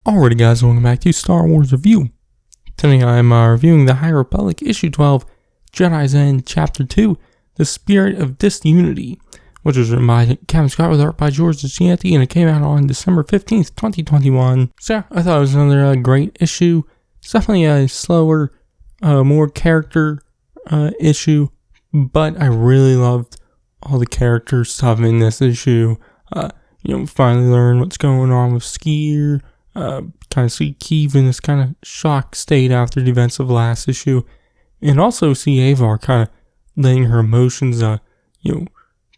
Alrighty guys, welcome back to Star Wars Review. Today I'm reviewing the High Republic Issue 12, Jedi's End, Chapter 2, The Spirit of Disunity, which was written by Cavan with art by Disunity, and it came out on December 15th, 2021. So yeah, I thought it was another great issue. It's definitely a slower, more character issue, but I really loved all the character stuff in this issue. Finally learn what's going on with Skier. Kind of see Keeve in this kind of shock state after the events of last issue, and also see Avar kind of letting her emotions,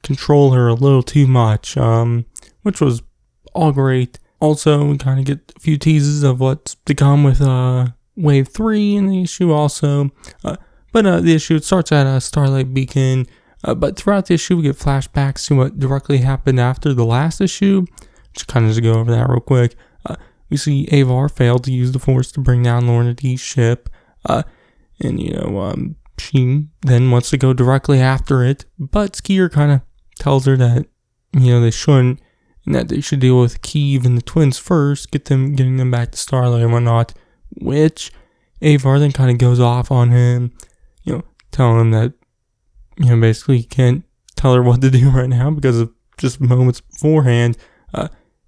control her a little too much, which was all great. Also, we kind of get a few teases of what's to come with Wave 3 in the issue also, but the issue, it starts at Starlight Beacon, but throughout the issue we get flashbacks to what directly happened after the last issue. Just kind of just go over that real quick. We see Avar failed to use the Force to bring down Lorna D's ship, and she then wants to go directly after it, but Skier kind of tells her that, they shouldn't, and that they should deal with Keeve and the twins first, getting them back to Starlight and whatnot, which Avar then kind of goes off on him, telling him that, basically he can't tell her what to do right now because of just moments beforehand,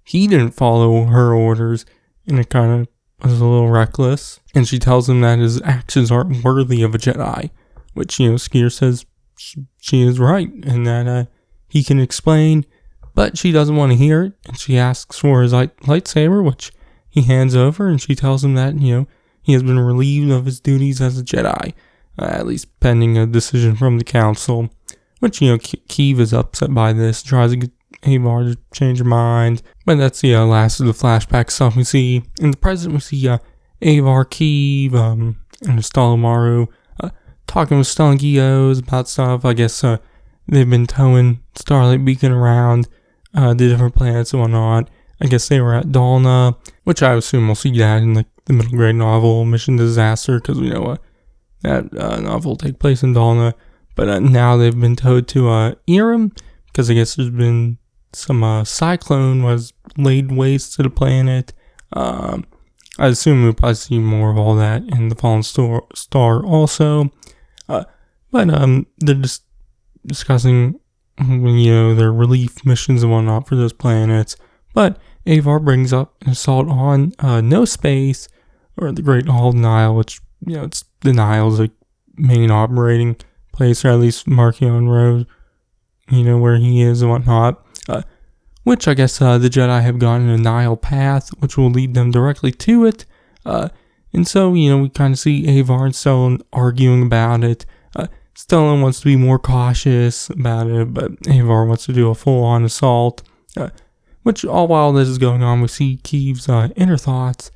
he didn't follow her orders, and it kind of was a little reckless. And she tells him that his actions aren't worthy of a Jedi, which, Skier says she is right, and that he can explain, but she doesn't want to hear it, and she asks for his lightsaber, which he hands over, and she tells him that, he has been relieved of his duties as a Jedi, at least pending a decision from the Council, which, Keeve is upset by this, tries to get Avar to change her mind, but that's the last of the flashback stuff we see. In the present, we see Avar, Keeve, and Stalomaru talking with Stelgios about stuff. I guess they've been towing Starlight Beacon around the different planets and whatnot. I guess they were at Dalna, which I assume we'll see that in the middle grade novel Mission Disaster, because we know that novel will take place in Dalna. But now they've been towed to Irem, because I guess there's been some cyclone was laid waste to the planet. I assume we'll probably see more of all that in the Fallen Star also. But they're just discussing, their relief missions and whatnot for those planets. But Avar brings up an assault on No Space, or the Great Hall of Nile, which, it's the Nile's like main operating place, or at least Marchion Road, where he is and whatnot. Which I guess the Jedi have gone in a Nile path, which will lead them directly to it. And so, we kind of see Avar and Stellan arguing about it. Stellan wants to be more cautious about it, but Avar wants to do a full-on assault. Which, all while this is going on, we see Keeve's inner thoughts.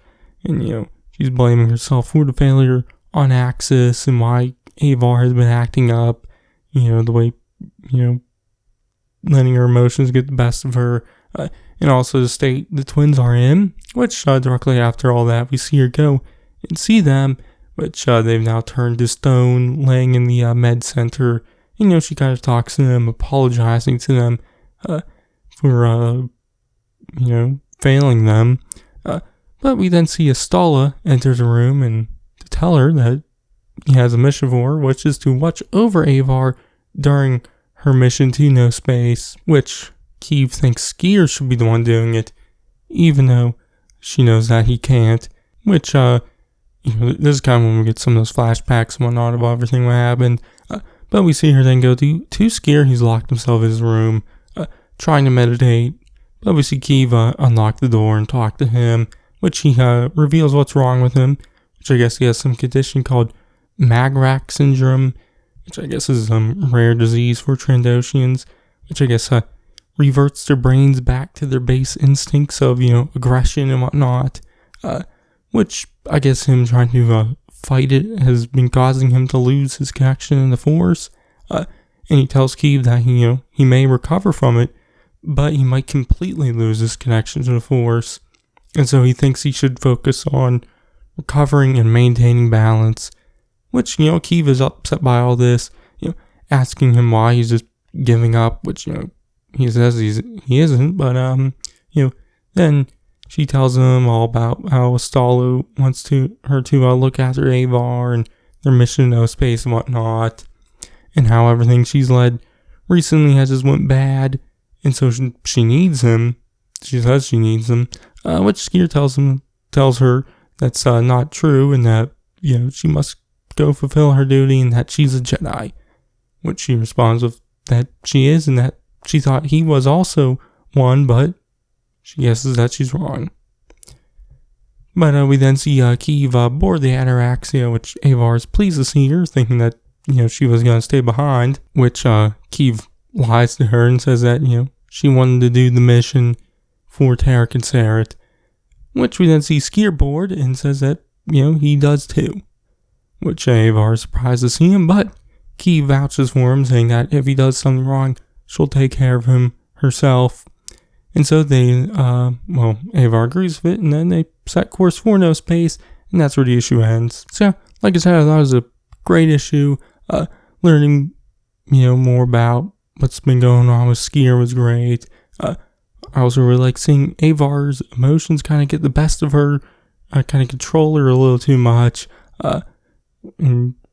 And, she's blaming herself for the failure on Axis and why Avar has been acting up. The way, letting her emotions get the best of her, and also the state the twins are in, which directly after all that we see her go and see them, which they've now turned to stone, laying in the med center. She kind of talks to them, apologizing to them for failing them, but we then see Astala enter the room and to tell her that he has a mission for her, which is to watch over Avar during her mission to No Space, which Keeve thinks Skier should be the one doing it, even though she knows that he can't, which, this is kind of when we get some of those flashbacks and whatnot of everything that happened, but we see her then go to Skier. He's locked himself in his room, trying to meditate, but we see Keeve unlock the door and talk to him, which he reveals what's wrong with him, which I guess he has some condition called Magrak syndrome, which I guess is some rare disease for Trandoshians, which I guess reverts their brains back to their base instincts of, aggression and whatnot, which I guess him trying to fight it has been causing him to lose his connection in the Force, and he tells Keeve that, he may recover from it, but he might completely lose his connection to the Force, and so he thinks he should focus on recovering and maintaining balance. Which, Keeve is upset by all this, asking him why he's just giving up, which, he says he isn't, but, then she tells him all about how Stalu wants her to look after Avar and their mission in no space and whatnot, and how everything she's led recently has just went bad, and so she needs him. She says she needs him, which Skier tells her that's not true, and that she must go fulfill her duty, and that she's a Jedi. Which she responds with that she is, and that she thought he was also one, but she guesses that she's wrong. But we then see Kiev board the Ataraxia, which Avar is pleased to see her, thinking that she was going to stay behind. Which Kiev lies to her and says that she wanted to do the mission for Tarek and Sarat. Which we then see Skier board and says that he does too. Which Avar is surprised to see him, but Kiev vouches for him, saying that if he does something wrong, she'll take care of him herself. And so they, Avar agrees with it, and then they set course for no space, and that's where the issue ends. So, like I said, I thought it was a great issue. Learning, more about what's been going on with Skier was great. I also really like seeing Avar's emotions kind of get the best of her, kind of control her a little too much,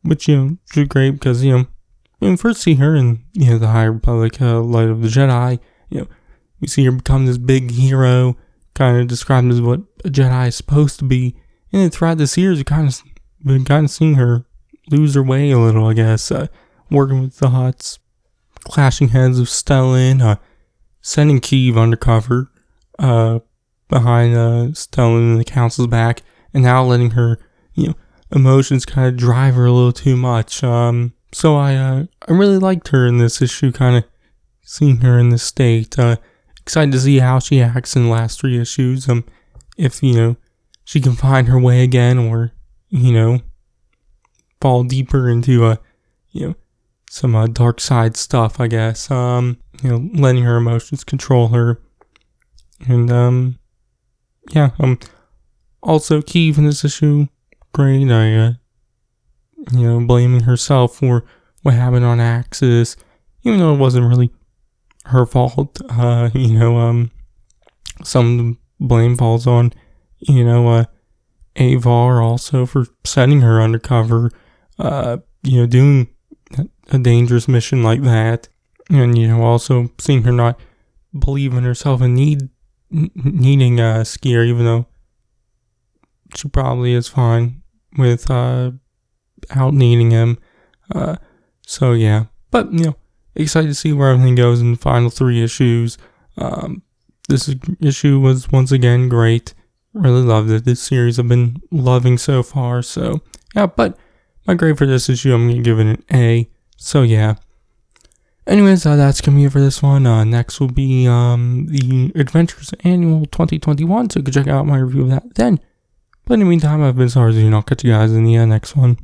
which, is great because, when we first see her in, the High Republic, Light of the Jedi, we see her become this big hero, kind of described as what a Jedi is supposed to be. And then throughout the series, we've been kind of seeing her lose her way a little, I guess. Working with the Hutts, clashing heads of Stellan, sending Kiev undercover behind Stellan and the Council's back, and now letting her, emotions kind of drive her a little too much. So I really liked her in this issue, kind of seeing her in this state. Excited to see how she acts in the last 3 issues. If, she can find her way again, or, fall deeper into, some dark side stuff, I guess. Letting her emotions control her. And, also Kiev in this issue, great. Blaming herself for what happened on Axis, even though it wasn't really her fault. Some of the blame falls on, Avar also for sending her undercover, doing a dangerous mission like that. And, also seeing her not believe in herself and needing Skier, even though she probably is fine without needing him. So yeah, but excited to see where everything goes in the final 3 issues. This issue was once again great. Really loved it. This series I've been loving so far. So yeah, but my grade for this issue, I'm gonna give it an A. So yeah. Anyways, that's gonna be it for this one. Next will be the Adventures Annual 2021. So you can check out my review of that then. But in the meantime, I've been Sarzine. I'll catch you guys in the next one.